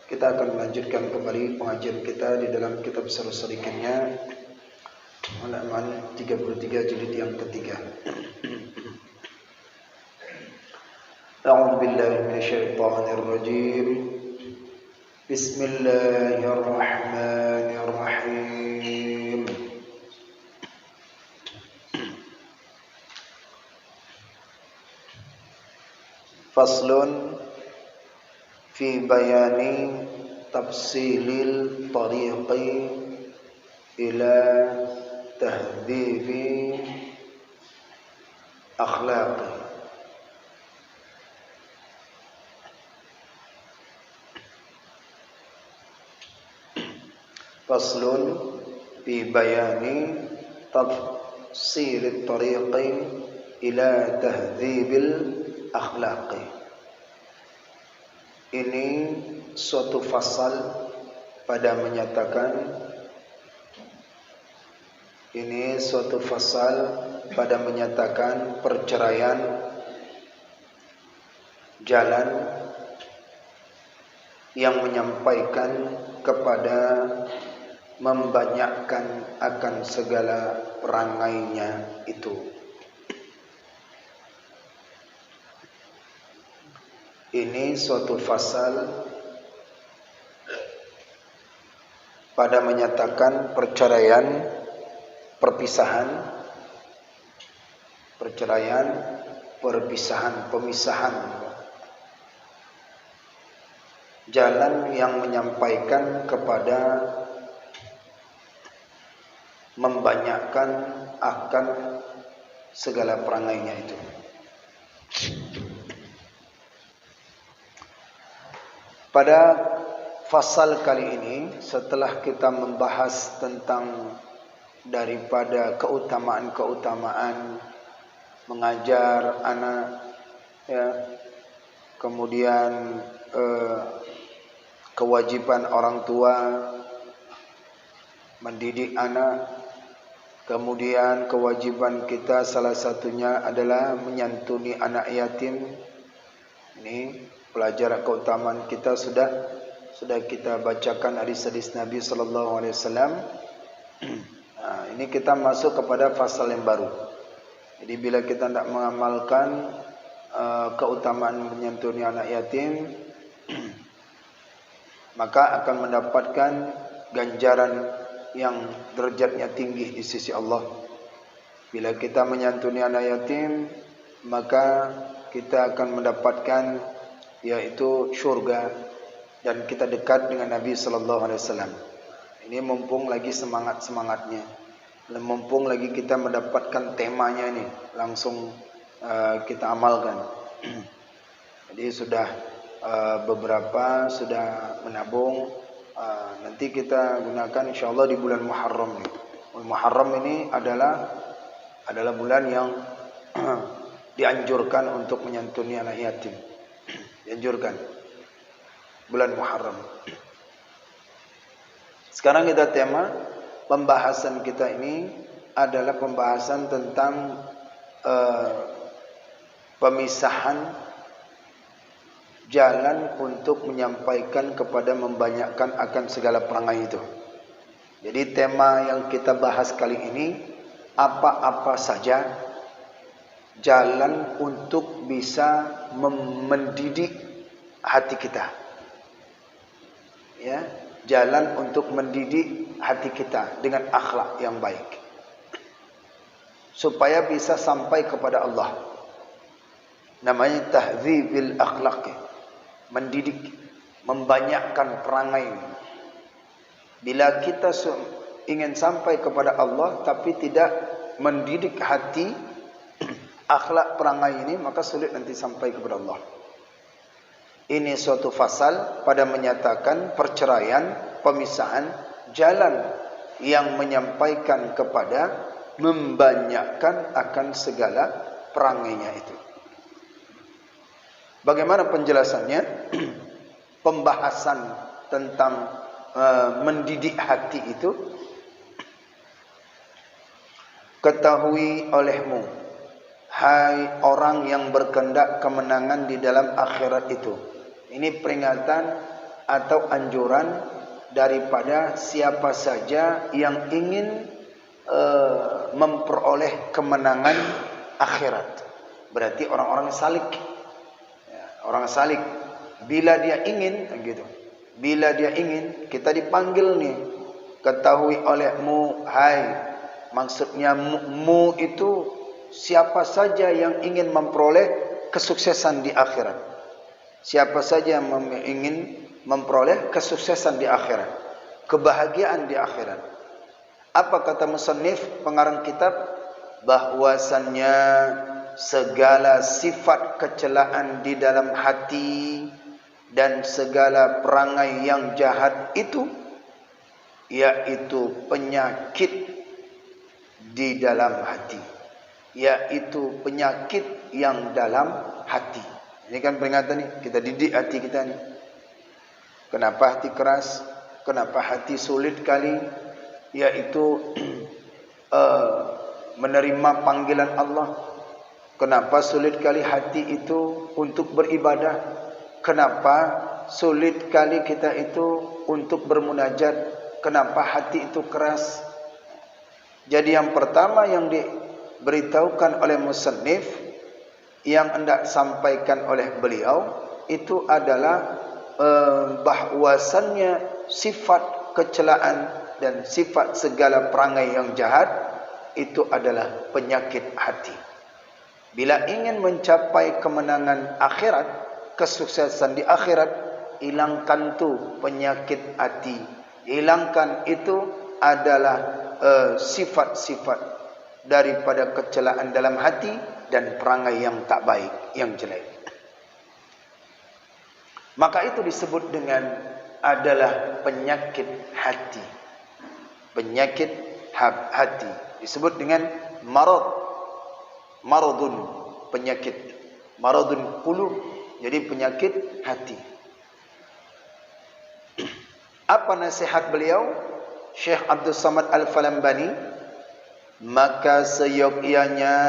Kita akan melanjutkan kembali pengajian kita di dalam kitab Sharh Shalikinnya halaman 33 jilid yang ketiga. A'udzu billahi minasyaitonir rajim. Bismillahirrahmanirrahim. Faslun fi bayani tafsilil tariqi ila tahdhibi akhlaqi. Faslun fi bayani tafsilil tariqi ila tahdhibil akhlaqi. Ini suatu fasal pada menyatakan perceraian, jalan yang menyampaikan kepada membanyakkan akan segala perangainya itu. Ini suatu fasal pada menyatakan perceraian, pemisahan. Jalan yang menyampaikan kepada membanyakkan akan segala perangainya itu. Pada fasal kali ini, setelah kita membahas tentang daripada keutamaan mengajar anak, ya, kemudian kewajiban orang tua mendidik anak, kemudian kewajiban kita salah satunya adalah menyantuni anak yatim. Ini pelajaran keutamaan kita sudah kita bacakan hadis-hadis Nabi sallallahu alaihi wasallam. Nah, ini kita masuk kepada fasal yang baru. Jadi bila kita tidak mengamalkan keutamaan menyantuni anak yatim, maka akan mendapatkan ganjaran yang derajatnya tinggi di sisi Allah. Bila kita menyantuni anak yatim, maka kita akan mendapatkan yaitu syurga, dan kita dekat dengan Nabi sallallahu alaihi wasallam. Ini mumpung lagi semangatnya, mumpung lagi kita mendapatkan temanya ini, langsung kita amalkan. Jadi sudah beberapa sudah menabung, nanti kita gunakan insyaallah di bulan Muharram ini. Muharram ini adalah bulan yang dianjurkan untuk menyantuni anak yatim. Dianjurkan bulan Muharram. Sekarang kita tema pembahasan kita ini adalah pembahasan tentang pemisahan jalan untuk menyampaikan kepada membanyakkan akan segala perangai itu. Jadi tema yang kita bahas kali ini, apa-apa saja jalan untuk bisa mendidik hati kita. Ya, jalan untuk mendidik hati kita dengan akhlak yang baik, supaya bisa sampai kepada Allah. Namanya tahdzibil akhlaq, mendidik, membanyakkan perangai. Bila kita ingin sampai kepada Allah tapi tidak mendidik hati, akhlak perangai ini, maka sulit nanti sampai kepada Allah. Ini suatu fasal pada menyatakan perceraian, pemisahan, jalan yang menyampaikan kepada membanyakkan akan segala perangainya itu. Bagaimana penjelasannya? Pembahasan tentang mendidik hati itu. Ketahui olehmu, hai orang yang berkehendak kemenangan di dalam akhirat itu. Ini peringatan atau anjuran daripada siapa saja yang ingin memperoleh kemenangan akhirat. Berarti orang-orang salik. Ya, orang salik. Bila dia ingin, gitu. Bila dia ingin, kita dipanggil nih. Ketahui olehmu, hai. Maksudnya mu itu siapa saja yang ingin memperoleh kesuksesan di akhirat. Siapa saja yang ingin memperoleh kesuksesan di akhirat, kebahagiaan di akhirat. Apa kata musannif pengarang kitab? Bahwasannya segala sifat kecelaan di dalam hati dan segala perangai yang jahat itu, yaitu penyakit di dalam hati, yaitu penyakit yang dalam hati. Ini kan peringatan nih, kita didik hati kita nih. Kenapa hati keras? Kenapa hati sulit kali? Yaitu menerima panggilan Allah. Kenapa sulit kali hati itu untuk beribadah? Kenapa sulit kali kita itu untuk bermunajat? Kenapa hati itu keras? Jadi yang pertama yang diberitahukan oleh musannif, yang hendak sampaikan oleh beliau, itu adalah bahwasannya sifat kecelaan dan sifat segala perangai yang jahat itu adalah penyakit hati. Bila ingin mencapai kemenangan akhirat, kesuksesan di akhirat, hilangkan tu penyakit hati. Hilangkan itu adalah sifat-sifat daripada kecelaan dalam hati dan perangai yang tak baik, yang jelek. Maka itu disebut dengan adalah penyakit hati. Penyakit hati disebut dengan maradun, penyakit. Maradun qulub, jadi penyakit hati. Apa nasihat beliau? Syekh Abdul Samad Al-Falambani, maka seyogyanya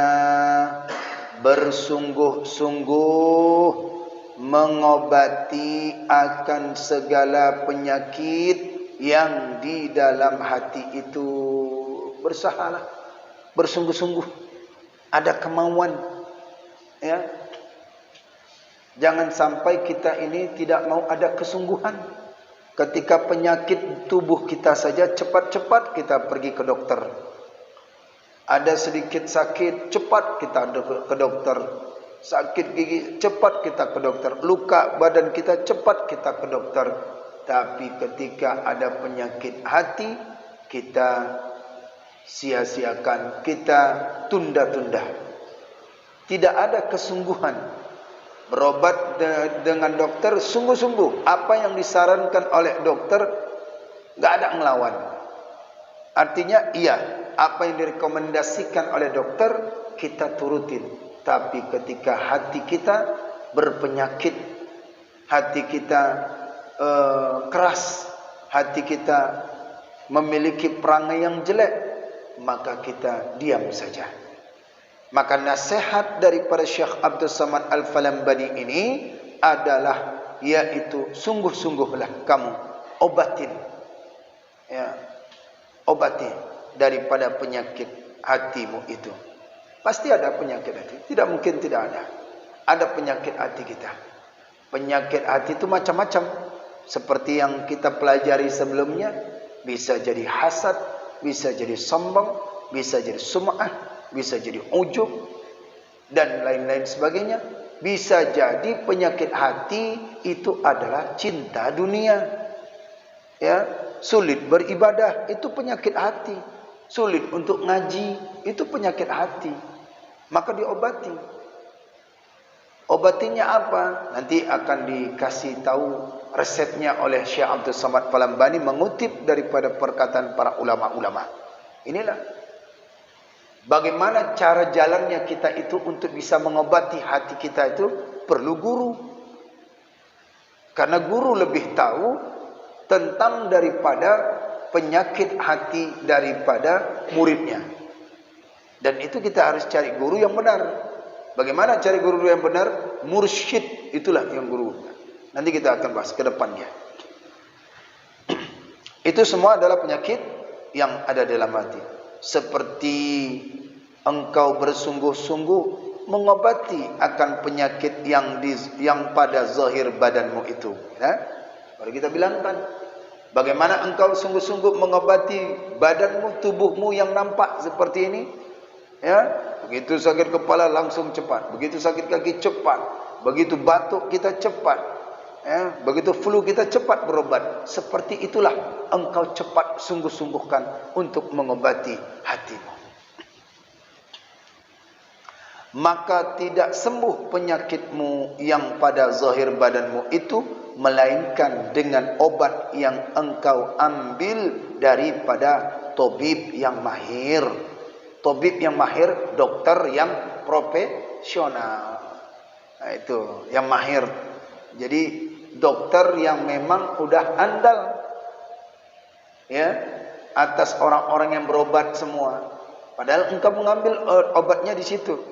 bersungguh-sungguh mengobati akan segala penyakit yang di dalam hati itu. Berusahalah, bersungguh-sungguh, ada kemauan, ya. Jangan sampai kita ini tidak mau ada kesungguhan. Ketika penyakit tubuh kita saja, cepat-cepat kita pergi ke dokter. Ada sedikit sakit, cepat kita ke dokter. Sakit gigi, cepat kita ke dokter. Luka badan kita, cepat kita ke dokter. Tapi ketika ada penyakit hati, kita sia-siakan, kita tunda-tunda. Tidak ada kesungguhan. Berobat dengan dokter sungguh-sungguh. Apa yang disarankan oleh dokter, enggak ada ngelawan. Artinya iya, apa yang direkomendasikan oleh dokter kita turutin. Tapi ketika hati kita berpenyakit, hati kita keras, hati kita memiliki perangai yang jelek, maka kita diam saja. Maka nasihat daripada Syekh Abdul Samad Al-Falambani ini adalah, yaitu sungguh-sungguhlah kamu obatin, ya, obati daripada penyakit hatimu itu. Pasti ada penyakit hati, tidak mungkin tidak ada. Ada penyakit hati kita. Penyakit hati itu macam-macam. Seperti yang kita pelajari sebelumnya, bisa jadi hasad, bisa jadi sombong, bisa jadi sum'ah, bisa jadi ujub, dan lain-lain sebagainya. Bisa jadi penyakit hati itu adalah cinta dunia, ya. Sulit beribadah, itu penyakit hati. Sulit untuk ngaji, itu penyakit hati. Maka diobati. Obatinya apa? Nanti akan dikasih tahu resepnya oleh Syekh Abdul Samad Falambani, mengutip daripada perkataan para ulama-ulama. Inilah bagaimana cara jalannya kita itu untuk bisa mengobati hati kita itu. Perlu guru. Karena guru lebih tahu tentang daripada penyakit hati daripada muridnya. Dan itu kita harus cari guru yang benar. Bagaimana cari guru yang benar? Mursyid, itulah yang guru. Nanti kita akan bahas ke depannya. Itu semua adalah penyakit yang ada dalam hati. Seperti engkau bersungguh-sungguh mengobati akan penyakit yang pada zahir badanmu itu. Ya? Baru kita bilangkan, bagaimana engkau sungguh-sungguh mengobati badanmu, tubuhmu yang nampak seperti ini. Ya, begitu sakit kepala langsung cepat, begitu sakit kaki cepat, begitu batuk kita cepat, ya, begitu flu kita cepat berobat. Seperti itulah engkau cepat sungguh-sungguhkan untuk mengobati hatimu. Maka tidak sembuh penyakitmu yang pada zahir badanmu itu, melainkan dengan obat yang engkau ambil daripada tabib yang mahir. Tabib yang mahir, dokter yang profesional. Nah, itu yang mahir. Jadi dokter yang memang udah andal, ya, atas orang-orang yang berobat semua. Padahal engkau mengambil obatnya di situ.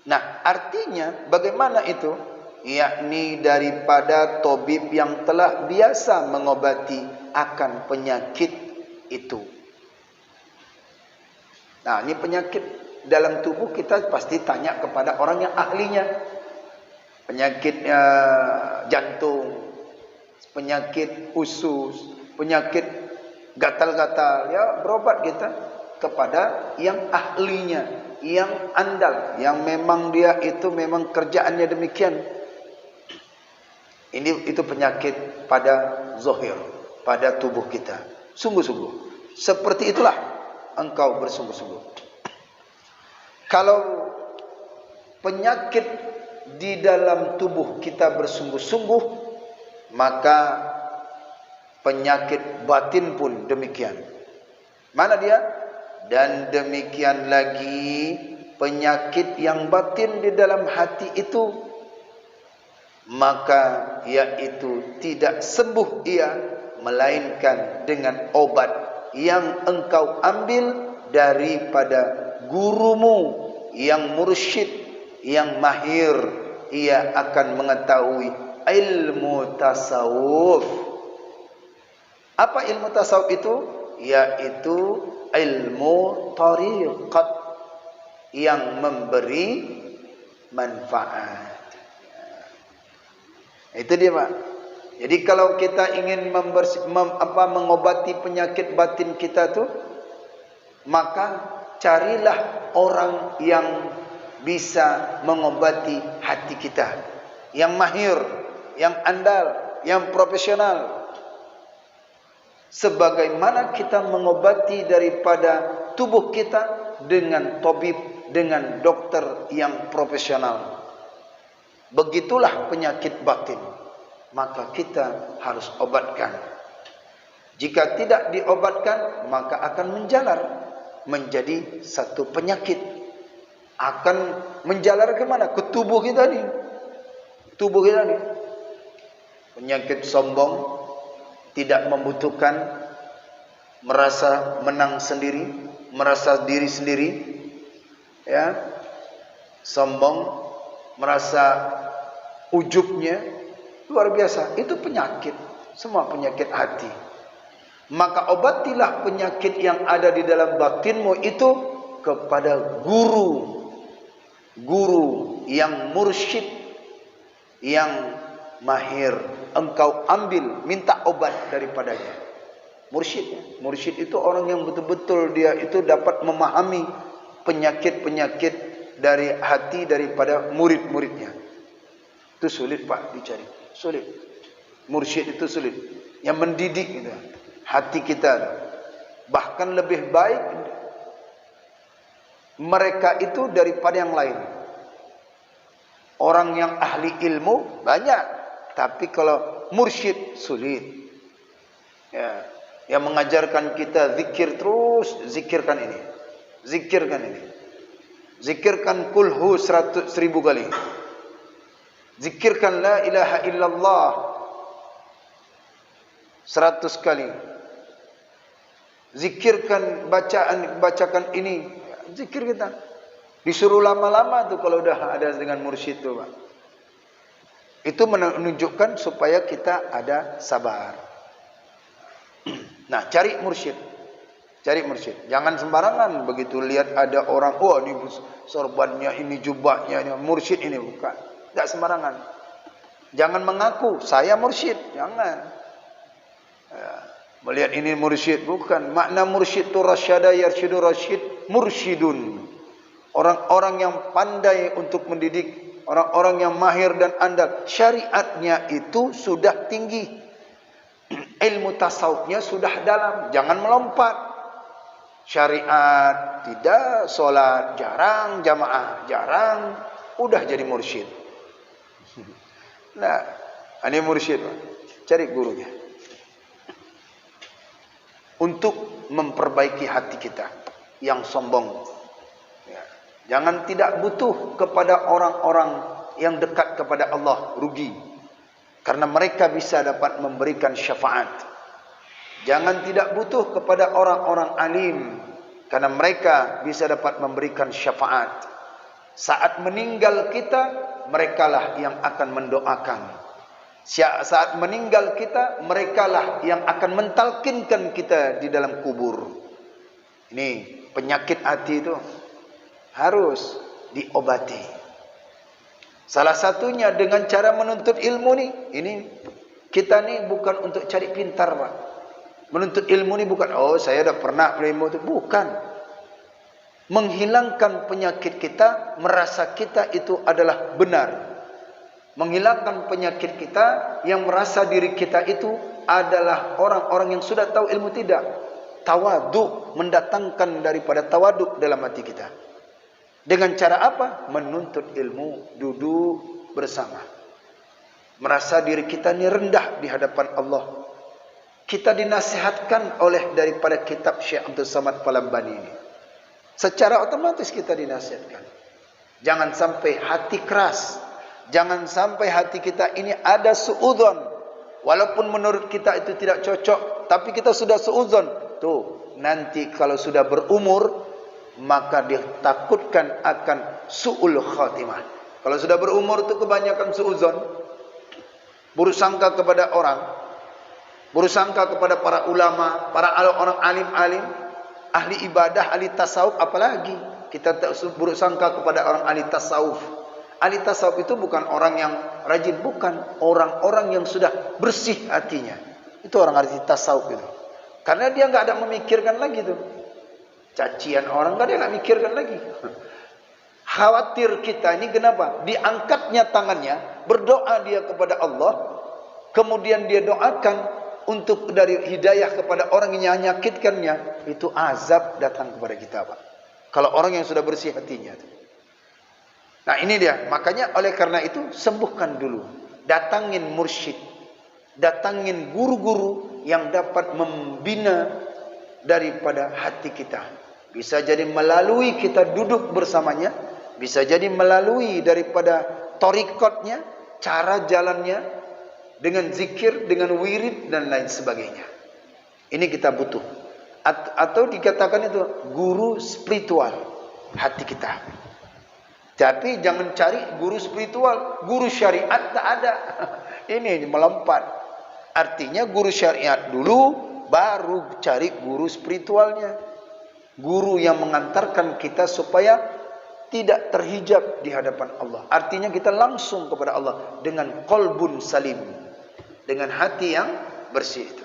Nah, artinya bagaimana itu? Yakni daripada tabib yang telah biasa mengobati akan penyakit itu. Nah, ini penyakit dalam tubuh kita pasti tanya kepada orang yang ahlinya. Penyakit jantung, penyakit usus, penyakit gatal-gatal, ya berobat kita kepada yang ahlinya, yang andal, yang memang dia itu memang kerjaannya demikian. Itu penyakit pada zahir, pada tubuh kita. Sungguh-sungguh. Seperti itulah engkau bersungguh-sungguh. Kalau penyakit di dalam tubuh kita bersungguh-sungguh, maka penyakit batin pun demikian. Mana dia? Dan demikian lagi penyakit yang batin di dalam hati itu, maka yaitu tidak sembuh ia, melainkan dengan obat yang engkau ambil daripada gurumu yang mursyid, yang mahir. Ia akan mengetahui ilmu tasawuf. Apa ilmu tasawuf itu? Yaitu ilmu tariqat yang memberi manfaat. Itu dia, Pak. Jadi kalau kita ingin mengobati penyakit batin kita tu, maka carilah orang yang bisa mengobati hati kita, yang mahir, yang andal, yang profesional. Sebagaimana kita mengobati daripada tubuh kita dengan tabib, dengan dokter yang profesional, begitulah penyakit batin, maka kita harus obatkan. Jika tidak diobatkan, maka akan menjalar menjadi satu penyakit. Akan menjalar ke mana? Ke tubuh kita ni. Tubuh kita ni. Penyakit sombong, tidak membutuhkan, merasa menang sendiri, merasa diri sendiri, ya, sombong, merasa ujubnya luar biasa. Itu penyakit, semua penyakit hati. Maka obatilah penyakit yang ada di dalam batinmu itu kepada guru yang mursyid, yang mahir. Engkau ambil, minta obat daripadanya. Mursyid itu orang yang betul-betul dia itu dapat memahami penyakit-penyakit dari hati daripada murid-muridnya. Itu sulit, Pak, dicari. Sulit. Mursyid itu sulit. Yang mendidik gitu, hati kita. Bahkan lebih baik mereka itu daripada yang lain. Orang yang ahli ilmu banyak, tapi kalau mursyid sulit. Ya, yang mengajarkan kita zikir terus, zikirkan ini. Zikirkan ini. Zikirkan kulhu 100.000 kali. Zikirkan la ilaha illallah 100 kali. Zikirkan bacakan ini. Zikir kita. Disuruh lama-lama tu kalau dah ada dengan mursyid tu, Pak. Itu menunjukkan supaya kita ada sabar. Nah, cari mursyid. Cari mursyid. Jangan sembarangan begitu lihat ada orang, wah ini sorbannya, ini jubahnya, ini mursyid ini, bukan. Tidak sembarangan. Jangan mengaku saya mursyid, jangan. Ya, melihat ini mursyid, bukan. Makna mursyid itu rasyada yarsyidu rasyid, mursyidun. Orang-orang yang pandai untuk mendidik, orang-orang yang mahir dan andal. Syariatnya itu sudah tinggi. Ilmu tasawufnya sudah dalam, jangan melompat. Syariat tidak, solat jarang, jamaah jarang, udah jadi mursyid. Nah, ini mursyid, cari gurunya. Untuk memperbaiki hati kita yang sombong. Ya. Jangan tidak butuh kepada orang-orang yang dekat kepada Allah, rugi. Karena mereka bisa dapat memberikan syafaat. Jangan tidak butuh kepada orang-orang alim, karena mereka bisa dapat memberikan syafaat. Saat meninggal kita, merekalah yang akan mendoakan. Saat meninggal kita, merekalah yang akan mentalkinkan kita di dalam kubur. Ini penyakit hati itu harus diobati. Salah satunya dengan cara menuntut ilmu nih. Ini kita nih bukan untuk cari pintar, Pak. Menuntut ilmu nih bukan, oh saya dah pernah ilmu itu, bukan. Menghilangkan penyakit kita, merasa kita itu adalah benar. Menghilangkan penyakit kita yang merasa diri kita itu adalah orang-orang yang sudah tahu ilmu, tidak. Tawaduk, mendatangkan daripada tawaduk dalam hati kita. Dengan cara apa? Menuntut ilmu, duduk bersama. Merasa diri kita ini rendah di hadapan Allah. Kita dinasihatkan oleh daripada kitab Syekh Abdul Samad Palambani ini. Secara otomatis kita dinasihatkan. Jangan sampai hati keras. Jangan sampai hati kita ini ada suudzon. Walaupun menurut kita itu tidak cocok, tapi kita sudah suudzon. Tuh, nanti kalau sudah berumur, maka ditakutkan akan su'ul khatimah. Kalau sudah berumur itu kebanyakan suudzon, buruk sangka kepada orang, buruk sangka kepada para ulama, para orang alim-alim, ahli ibadah, ahli tasawuf. Apalagi kita buruk sangka kepada orang ahli tasawuf. Ahli tasawuf itu bukan orang yang rajin, bukan. Orang-orang yang sudah bersih hatinya, itu orang ahli tasawuf itu. Karena dia nggak ada memikirkan lagi tuh cacian orang, nggak ada yang mikirkan lagi. Khawatir kita ini kenapa? Diangkatnya tangannya, berdoa dia kepada Allah, kemudian dia doakan untuk dari hidayah kepada orang yang menyakitkannya, itu azab datang kepada kita, Pak. Kalau orang yang sudah bersih hatinya. Nah ini dia, makanya oleh karena itu sembuhkan dulu. Datangin mursyid, datangin guru-guru yang dapat membina daripada hati kita. Bisa jadi melalui kita duduk bersamanya, bisa jadi melalui daripada torikotnya, cara jalannya, dengan zikir, dengan wirid dan lain sebagainya. Ini kita butuh. Atau dikatakan itu guru spiritual hati kita. Tapi jangan cari guru spiritual, guru syariat tak ada. Ini melompat. Artinya guru syariat dulu, baru cari guru spiritualnya. Guru yang mengantarkan kita supaya tidak terhijab di hadapan Allah. Artinya kita langsung kepada Allah dengan qalbun salim, dengan hati yang bersih itu.